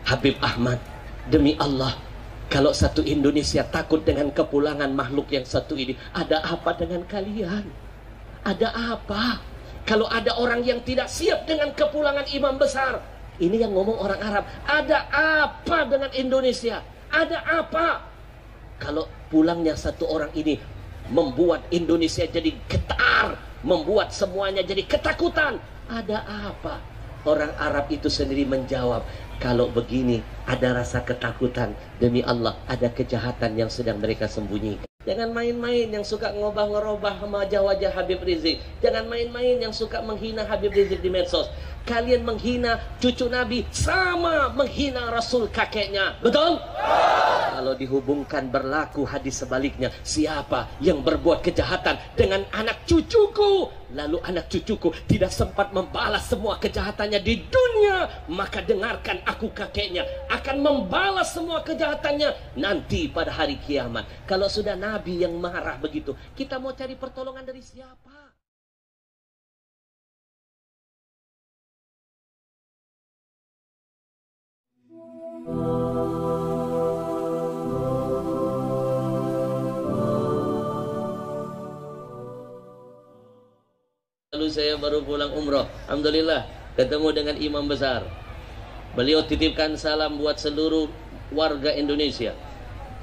Habib Ahmad, demi Allah, kalau satu Indonesia takut dengan kepulangan makhluk yang satu ini, ada apa dengan kalian? Ada apa? Kalau ada orang yang tidak siap dengan kepulangan imam besar, ini yang ngomong orang Arab, ada apa dengan Indonesia? Ada apa? Kalau pulangnya satu orang ini membuat Indonesia jadi getar, membuat semuanya jadi ketakutan, ada apa? Orang Arab itu sendiri menjawab, kalau begini ada rasa ketakutan, demi Allah ada kejahatan yang sedang mereka sembunyikan. Jangan main-main yang suka ngobah-ngerobah wajah-wajah Habib Rizik. Jangan main-main yang suka menghina Habib Rizik di medsos. Kalian menghina cucu Nabi sama menghina Rasul kakeknya. Betul? Kalau dihubungkan berlaku hadis sebaliknya. Siapa yang berbuat kejahatan dengan anak cucuku, lalu anak cucuku tidak sempat membalas semua kejahatannya di dunia, maka dengarkan aku kakeknya akan membalas semua kejahatannya nanti pada hari kiamat. Kalau sudah Nabi yang marah begitu, kita mau cari pertolongan dari siapa? Lalu saya baru pulang umroh, alhamdulillah ketemu dengan imam besar. Beliau titipkan salam buat seluruh warga Indonesia.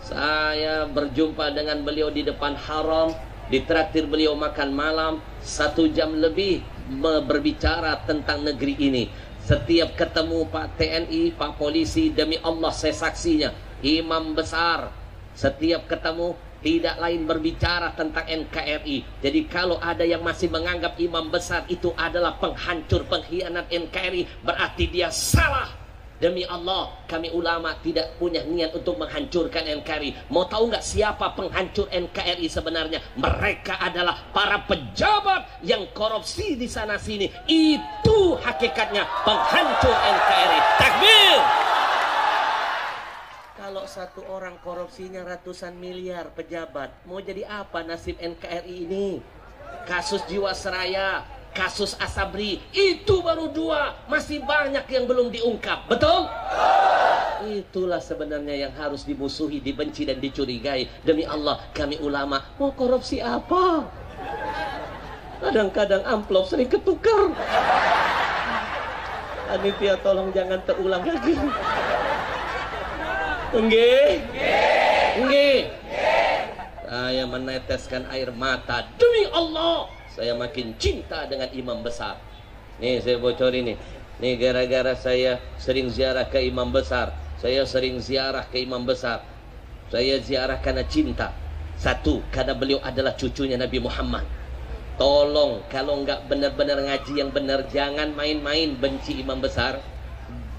Saya berjumpa dengan beliau di depan haram, ditraktir beliau makan malam, 1 jam lebih berbicara tentang negeri ini. Setiap ketemu Pak TNI, Pak Polisi, demi Allah saya saksinya, imam besar. Setiap ketemu tidak lain berbicara tentang NKRI. Jadi kalau ada yang masih menganggap imam besar itu adalah penghancur, pengkhianat NKRI, berarti dia salah. Demi Allah, kami ulama tidak punya niat untuk menghancurkan NKRI. Mau tahu nggak siapa penghancur NKRI sebenarnya? Mereka adalah para pejabat yang korupsi di sana sini. Itu hakikatnya penghancur NKRI. Takbir! Kalau satu orang korupsinya ratusan miliar pejabat, mau jadi apa nasib NKRI ini? Kasus Jiwasraya, kasus Asabri, itu baru 2, masih banyak yang belum diungkap. Betul? Itulah sebenarnya yang harus dimusuhi, dibenci dan dicurigai. Demi Allah, kami ulama mau korupsi apa? Kadang-kadang amplop sering ketukar. Panitia tolong jangan terulang lagi. Nggih. Saya meneteskan air mata. Demi Allah, saya makin cinta dengan imam besar. Nih saya bocor ini. Nih gara-gara saya sering ziarah ke imam besar. Saya sering ziarah ke imam besar. Saya ziarah karena cinta. 1, karena beliau adalah cucunya Nabi Muhammad. Tolong kalau nggak benar-benar ngaji yang benar, jangan main-main benci imam besar.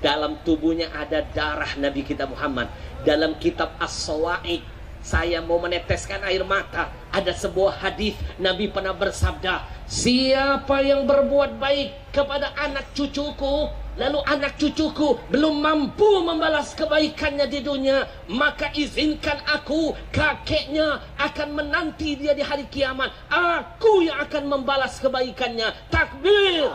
Dalam tubuhnya ada darah Nabi kita Muhammad. Dalam kitab As-Sawa'iq, saya mau meneteskan air mata. Ada sebuah hadis Nabi pernah bersabda, siapa yang berbuat baik kepada anak cucuku, lalu anak cucuku belum mampu membalas kebaikannya di dunia, maka izinkan aku, kakeknya, akan menanti dia di hari kiamat. Aku yang akan membalas kebaikannya. Takbir!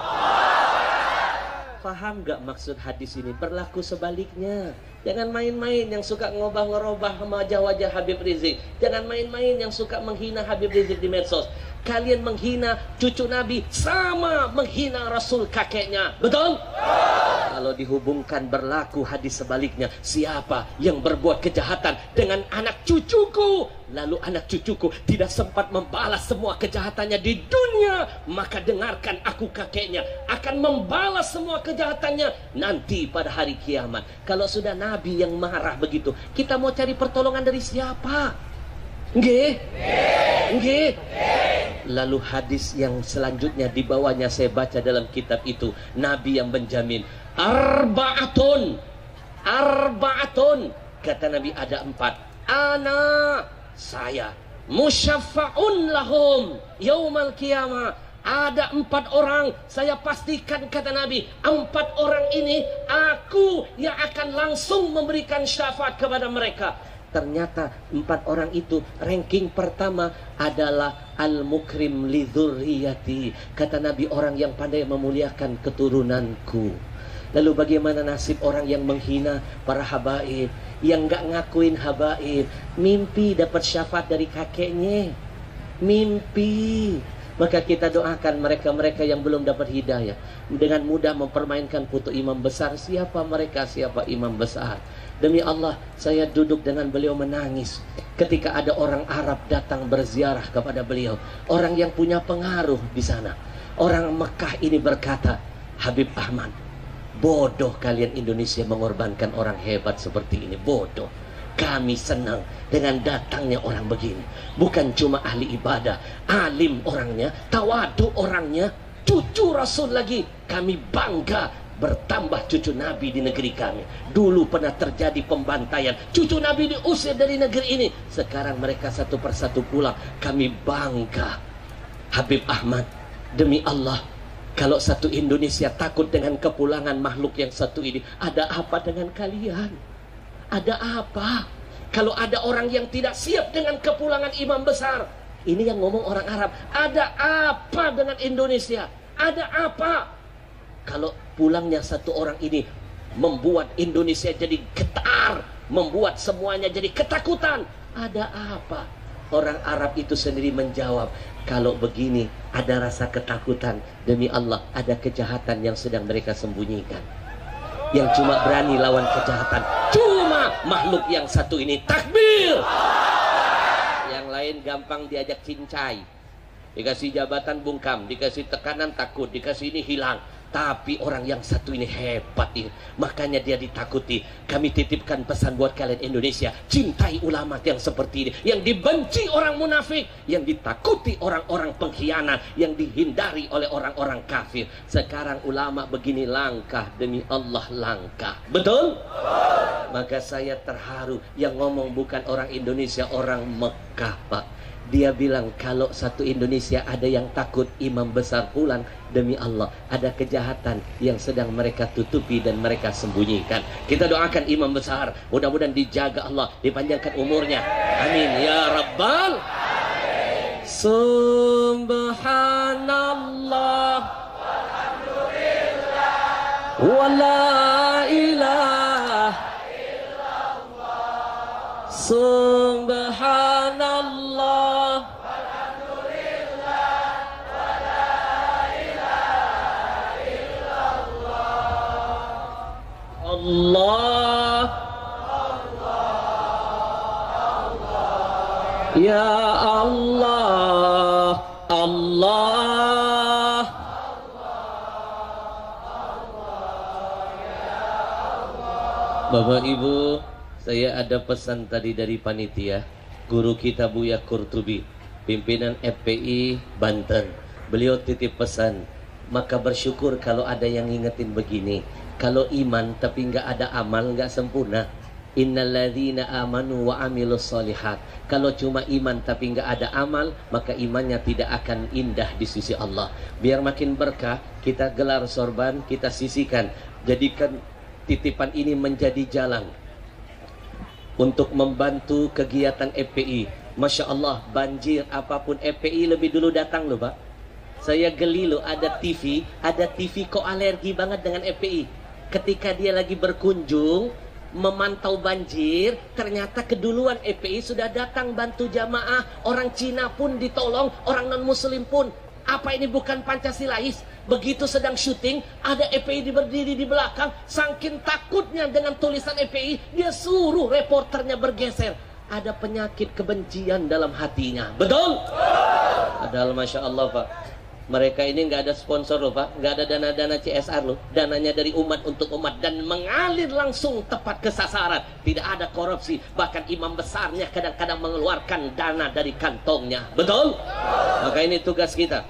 Paham gak maksud hadis ini? Berlaku sebaliknya. Jangan main-main yang suka ngobah-ngerobah wajah-wajah Habib Rizik. Jangan main-main yang suka menghina Habib Rizik di medsos. Kalian menghina cucu Nabi sama menghina Rasul kakeknya. Betul? Kalau dihubungkan berlaku hadis sebaliknya. Siapa yang berbuat kejahatan dengan anak cucuku, lalu anak cucuku tidak sempat membalas semua kejahatannya di dunia, maka dengarkan aku kakeknya akan membalas semua kejahatannya nanti pada hari kiamat. Kalau sudah Nabi yang marah begitu, kita mau cari pertolongan dari siapa? Nggih. Lalu hadis yang selanjutnya di bawahnya saya baca dalam kitab itu, Nabi yang menjamin arba'atun, kata Nabi ada 4. Ana, saya, musyaffa'un lahum yaumal qiyamah. Ada 4 orang, saya pastikan kata Nabi, 4 orang ini aku yang akan langsung memberikan syafaat kepada mereka. Ternyata 4 orang itu ranking pertama adalah al-mukrim li dzurriyyati. Kata Nabi, orang yang pandai memuliakan keturunanku. Lalu bagaimana nasib orang yang menghina para habaib, yang nggak ngakuin habaib, mimpi dapat syafaat dari kakeknya, mimpi. Maka kita doakan mereka-mereka yang belum dapat hidayah, dengan mudah mempermainkan foto imam besar. Siapa mereka? Siapa imam besar? Demi Allah, saya duduk dengan beliau menangis ketika ada orang Arab datang berziarah kepada beliau, orang yang punya pengaruh di sana. Orang Mekah ini berkata, Habib Ahmad, bodoh kalian Indonesia mengorbankan orang hebat seperti ini, bodoh. Kami senang dengan datangnya orang begini. Bukan cuma ahli ibadah, alim orangnya, tawadu orangnya, cucu Rasul lagi. Kami bangga bertambah cucu Nabi di negeri kami. Dulu pernah terjadi pembantaian, cucu Nabi diusir dari negeri ini. Sekarang mereka satu persatu pulang. Kami bangga. Habib Ahmad, demi Allah, kalau satu Indonesia takut dengan kepulangan makhluk yang satu ini, ada apa dengan kalian? Ada apa? Kalau ada orang yang tidak siap dengan kepulangan imam besar, ini yang ngomong orang Arab. Ada apa dengan Indonesia? Ada apa? Kalau pulangnya satu orang ini membuat Indonesia jadi getar, membuat semuanya jadi ketakutan. Ada apa? Orang Arab itu sendiri menjawab, kalau begini ada rasa ketakutan, demi Allah ada kejahatan yang sedang mereka sembunyikan. Yang cuma berani lawan kejahatan cuma makhluk yang satu ini. Takbir! Yang lain gampang diajak cincai, dikasih jabatan bungkam, dikasih tekanan takut, dikasih ini hilang. Tapi orang yang satu ini hebat ini, makanya dia ditakuti. Kami titipkan pesan buat kalian Indonesia, cintai ulama yang seperti ini, yang dibenci orang munafik, yang ditakuti orang-orang pengkhianat, yang dihindari oleh orang-orang kafir. Sekarang ulama begini langkah, demi Allah langkah. Betul? Maka saya terharu, yang ngomong bukan orang Indonesia, orang Mekah, Pak. Dia bilang kalau satu Indonesia ada yang takut imam besar pulang, demi Allah ada kejahatan yang sedang mereka tutupi dan mereka sembunyikan. Kita doakan imam besar, mudah-mudahan dijaga Allah, dipanjangkan umurnya. Amin ya Rabbal. Subhanallah walhamdulillah wala ilaha illallah. Subhanallah Allah, ya Allah, Allah, Bapak Ibu, saya ada pesan tadi dari panitia, guru kita Buya Qurtubi, pimpinan FPI Banten. Beliau titip pesan, maka bersyukur kalau ada yang ngingetin begini. Kalau iman tapi nggak ada amal, nggak sempurna. Innalladzina amanu wa amilus solihat. Kalau cuma iman tapi nggak ada amal, maka imannya tidak akan indah di sisi Allah. Biar makin berkah, kita gelar sorban, kita sisihkan. Jadikan titipan ini menjadi jalan untuk membantu kegiatan FPI. Masya Allah, banjir apapun FPI lebih dulu datang loh Pak. Saya geli loh, ada TV kok alergi banget dengan FPI. Ketika dia lagi berkunjung memantau banjir, ternyata keduluan FPI sudah datang bantu jamaah. Orang Cina pun ditolong, orang non muslim pun. Apa ini bukan Pancasilais? Begitu sedang syuting, ada FPI berdiri di belakang, saking takutnya dengan tulisan FPI, dia suruh reporternya bergeser. Ada penyakit kebencian dalam hatinya. Betul? Padahal Masya Allah Pak, mereka ini nggak ada sponsor loh Pak, nggak ada dana-dana CSR loh, dananya dari umat untuk umat dan mengalir langsung tepat ke sasaran. Tidak ada korupsi, bahkan imam besarnya kadang-kadang mengeluarkan dana dari kantongnya. Betul? Maka ini tugas kita.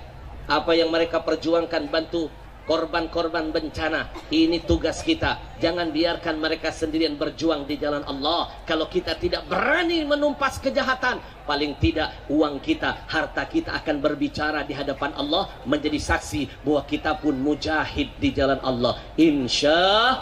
Apa yang mereka perjuangkan, bantu korban-korban bencana, ini tugas kita. Jangan biarkan mereka sendirian berjuang di jalan Allah. Kalau kita tidak berani menumpas kejahatan, paling tidak uang kita, harta kita akan berbicara di hadapan Allah, menjadi saksi bahwa kita pun mujahid di jalan Allah. Insya